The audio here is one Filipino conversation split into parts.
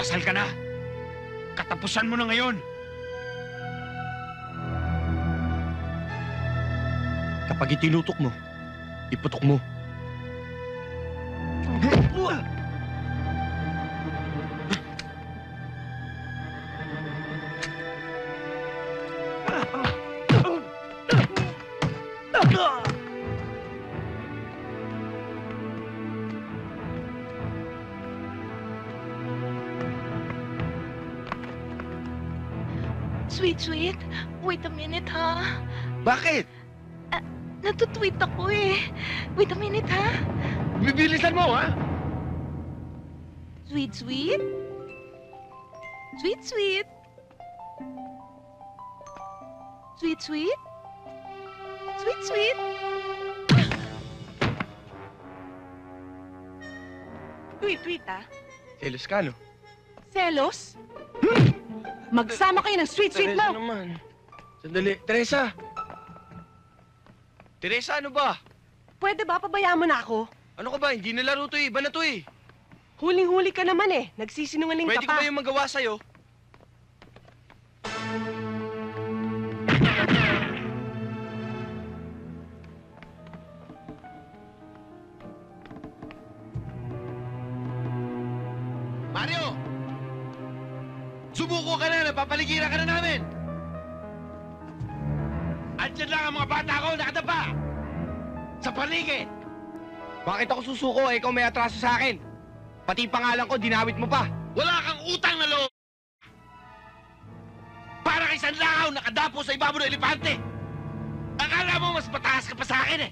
Kasal ka na. Katapusan mo na ngayon. Kapag itinutok mo, iputok mo. Sweet, wait a minute, ha? Bakit? Natutweet ako eh. Wait a minute, ha? Bibilisan mo, ha? Sweet. Sweet. Sweet. Tweet, ha? Selos ka, no? Selos? Magsama kayo ng sweet Teresa mo! naman. Sandali. Teresa! Teresa, ano ba? Pwede ba pabayaan mo na ako? Ano ka ba? Hindi na laro to eh. Iba na to eh. Huling-huli ka naman eh. Nagsisinungaling Pwede ka ko pa. ba yung magawa sa'yo? Mario! Sumuko ka na! Napapaligiran ka na namin! Andiyan lang ang mga bata ko nakadapa! Sa paligid! Bakit ako susuko? Ikaw may atraso sa akin. Pati pangalan ko, dinawit mo pa. Wala kang utang na loob! Para kay Sanlakaw nakadapo sa ibabaw ng elepante! Akala mo mas mataas ka pa sa akin eh!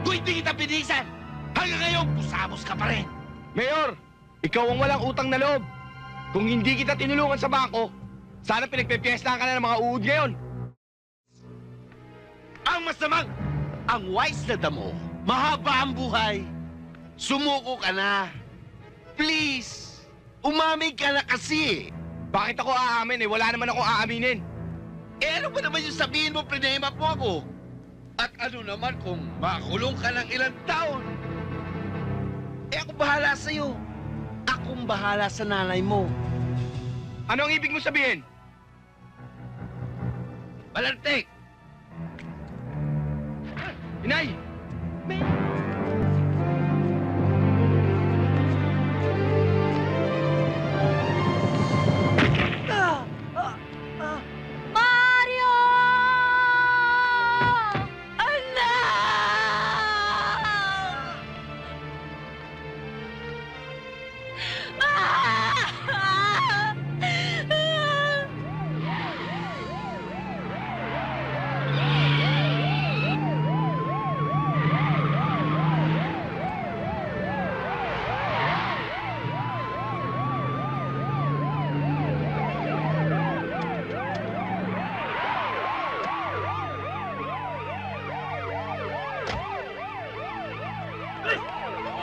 Kung hindi kita pinisan, hanggang ngayon, pusamos ka pa rin! Mayor, ikaw ang walang utang na loob. Kung hindi kita tinulungan sa bangko, sana pinagpepiestahan ka na ng mga uod ngayon. Ang masamang, ang wise na damo, mahaba ang buhay. Sumuko ka na. Please, umamig ka na kasi. Bakit ako aamin eh? Wala naman ako aaminin. Eh ano ba naman yung sabihin mo, prinema mo ako? At ano naman kung makulong ka ng ilang taon? Eh ako bahala sa'yo. Akong bahala sa nanay mo. Ano ang ibig mo sabihin? Balantik! Inay!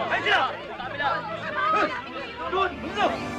Mario! Anak! Doon! Bunso!